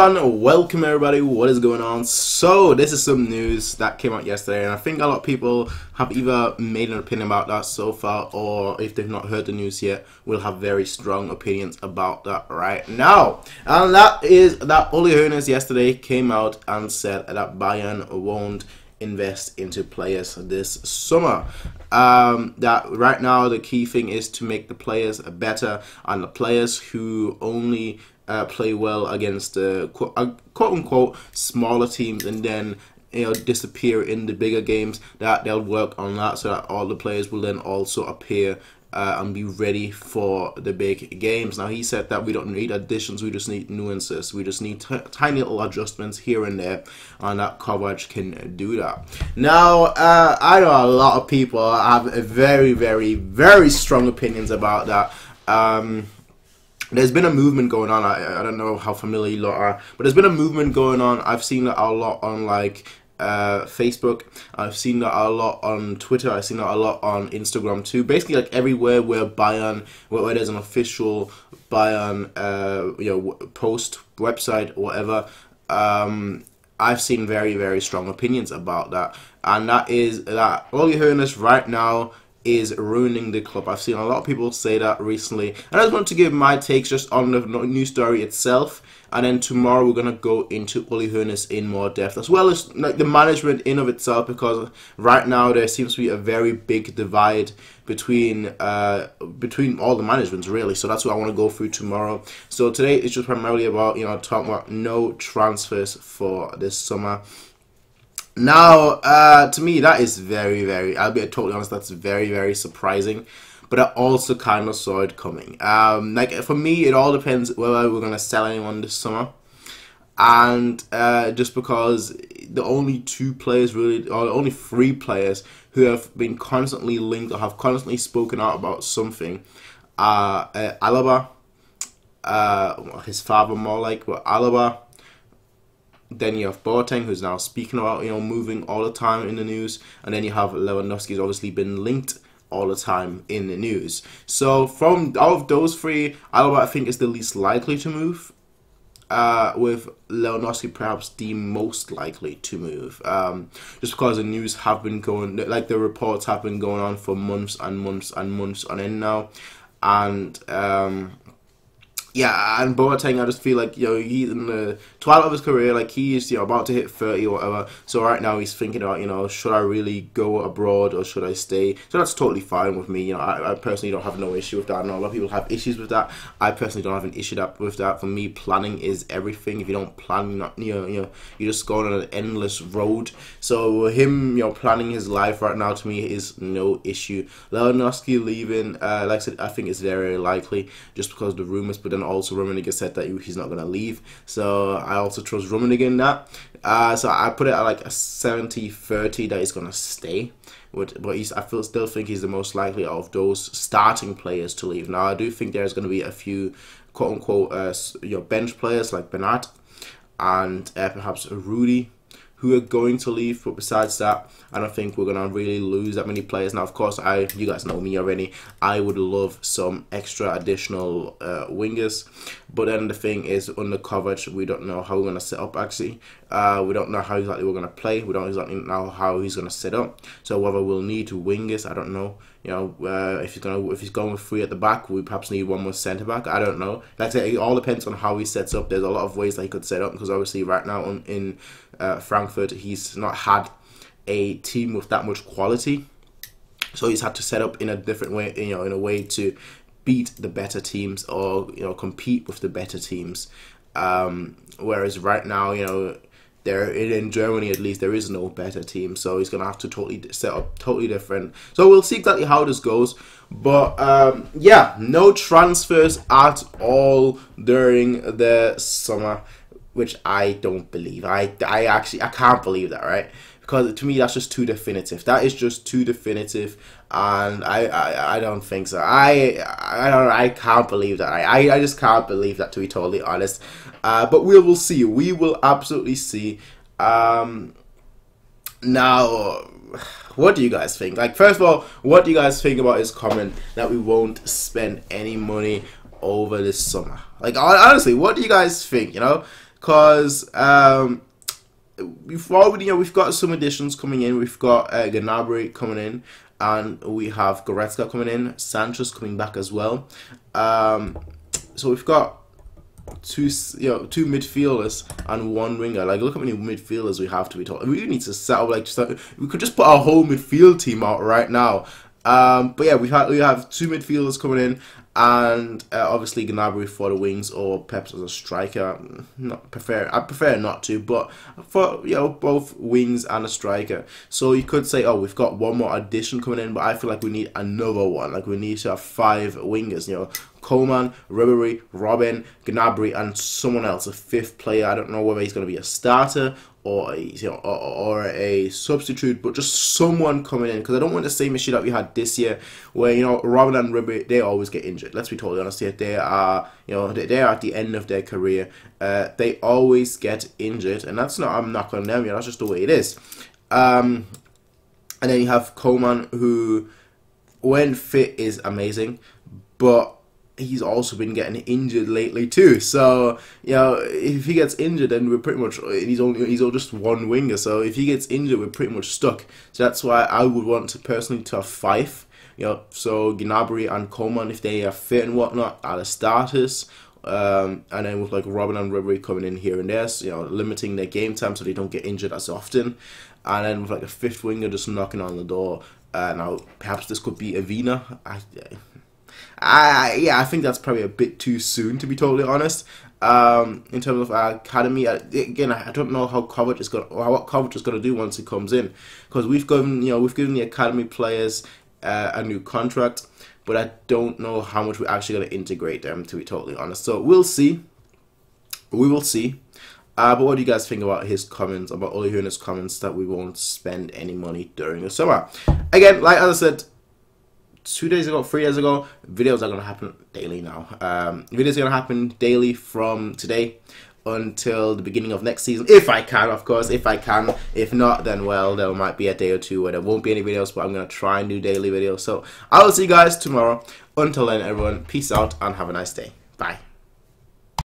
and welcome everybody. What is going on? So this is some news that came out yesterday, and I think a lot of people have either made an opinion about that so far, or if they've not heard the news yet, will have very strong opinions about that right now. And that is that Uli Hoeness yesterday came out and said that Bayern won't invest into players this summer. That right now the key thing is to make the players better, and the players who only play well against quote-unquote smaller teams and then disappear in the bigger games, that they'll work on that so that all the players will then also appear and be ready for the big games. Now he said that we don't need additions, we just need nuances, we just need tiny little adjustments here and there, and that coverage can do that. Now I know a lot of people have very strong opinions about that. There's been a movement going on. I don't know how familiar you lot are, but there's been a movement going on. I've seen that a lot on Facebook. I've seen that a lot on Twitter. I've seen that a lot on Instagram too. Basically, like everywhere where Bayern, where there's an official Bayern, post, website, or whatever. I've seen very strong opinions about that, and that is that Uli Hoeness right now is ruining the club. I've seen a lot of people say that recently, and I just want to give my takes just on the news story itself, and then tomorrow we're gonna go into Uli Hoeness in more depth, as well as like the management in of itself, because right now there seems to be a very big divide between all the managements really. So that's what I want to go through tomorrow. So today it's just primarily about talking about no transfers for this summer. Now, to me, that is very, I'll be totally honest, that's very surprising. But I also kind of saw it coming. Like, for me, it all depends whether we're going to sell anyone this summer. And just because the only two players really, or only three players who have been constantly linked or have constantly spoken out about something are Alaba, his father more like, but Alaba. Then you have Boateng, who's now speaking about moving all the time in the news, and then you have Lewandowski, who's obviously been linked all the time in the news. So from out of those three, Alaba I think is the least likely to move, with Lewandowski perhaps the most likely to move, just because the news have been going, like the reports have been going on for months on end now, and yeah, and Boateng, I just feel like he's in the twilight of his career, like he's about to hit 30 or whatever. So right now he's thinking about should I really go abroad or should I stay? So that's totally fine with me. I personally don't have no issue with that. I know a lot of people have issues with that. I personally don't have an issue with that. For me, planning is everything. If you don't plan, you're just going on an endless road. So him, planning his life right now to me is no issue. Lewandowski leaving, like I said, I think it's very likely just because of the rumors, but then also Rummenigge said that he's not going to leave, so I also trust Rummenigge in that. So I put it at like a 70-30 that he's going to stay, but I still think he's the most likely of those starting players to leave. Now I do think there's going to be a few quote-unquote bench players like Bernat and perhaps Rudy who are going to leave, but besides that, I don't think we're going to really lose that many players. Now, of course, you guys know me already, I would love some extra additional wingers, but then the thing is, under coverage, we don't know how we're going to set up, actually. We don't know how exactly we're going to play, we don't exactly know how he's going to set up, so whether we'll need wingers, I don't know. If he's going with three at the back, we perhaps need one more centre back. I don't know. Like I said, it all depends on how he sets up. There's a lot of ways that he could set up, because obviously right now in Frankfurt, he's not had a team with that much quality, so he's had to set up in a different way, in a way to beat the better teams or compete with the better teams. Whereas right now, there in Germany at least, there is no better team, so he's gonna have to totally set up totally different. So we'll see exactly how this goes, but yeah, no transfers at all during the summer, which I don't believe. I can't believe that, right? Because to me that's just too definitive. That is just too definitive, and I don't think so. I can't believe that. I just can't believe that, to be totally honest. But we will see. We will absolutely see. Now, what do you guys think? Like, first of all, what do you guys think about his comment that we won't spend any money over this summer? Like, honestly, what do you guys think? because we've got some additions coming in. We've got Gnabry coming in, and we have Goretzka coming in, Sanchez coming back as well. So we've got two midfielders and one winger. Like, look how many midfielders we have to be told. We need to set up we could just put our whole midfield team out right now. But yeah, we have two midfielders coming in, and obviously Gnabry for the wings or Peps as a striker. I prefer not to, but for both wings and a striker. So you could say, oh, we've got one more addition coming in, but I feel like we need another one. Like, we need to have 5 wingers. Coman, Ribery, Robin, Gnabry, and someone else, a 5th player. I don't know whether he's going to be a starter or a substitute, but just someone coming in, because I don't want the same issue that we had this year, where Robin and Ribery, they always get injured. Let's be totally honest here. They are they are at the end of their career. They always get injured, and I'm not on them. That's just the way it is. And then you have Coman, who, when fit, is amazing, but he's also been getting injured lately too. So if he gets injured, then we're pretty much he's just one winger. So if he gets injured, we're pretty much stuck. So that's why I would want to personally have 5. So Gnabry and Coman, if they are fit and whatnot, are the starters. And then with like Robin and Ribery coming in here and there, limiting their game time so they don't get injured as often. And then with like a 5th winger just knocking on the door. Now perhaps this could be Avina. I think that's probably a bit too soon, to be totally honest. In terms of our academy, again, I don't know what Kovac is going to do once he comes in, because we've given the academy players a new contract, but I don't know how much we're actually going to integrate them, to be totally honest. So we'll see. We will see. But what do you guys think about his comments, about Uli Hoeness' comments that we won't spend any money during the summer? Again, like I said, 3 days ago, videos are going to happen daily now. Videos are going to happen daily from today until the beginning of next season, if I can, of course, if I can. If not, then well, there might be a day or two where there won't be any videos, but I'm going to try and do daily videos. So I will see you guys tomorrow. Until then, everyone, peace out and have a nice day. Bye.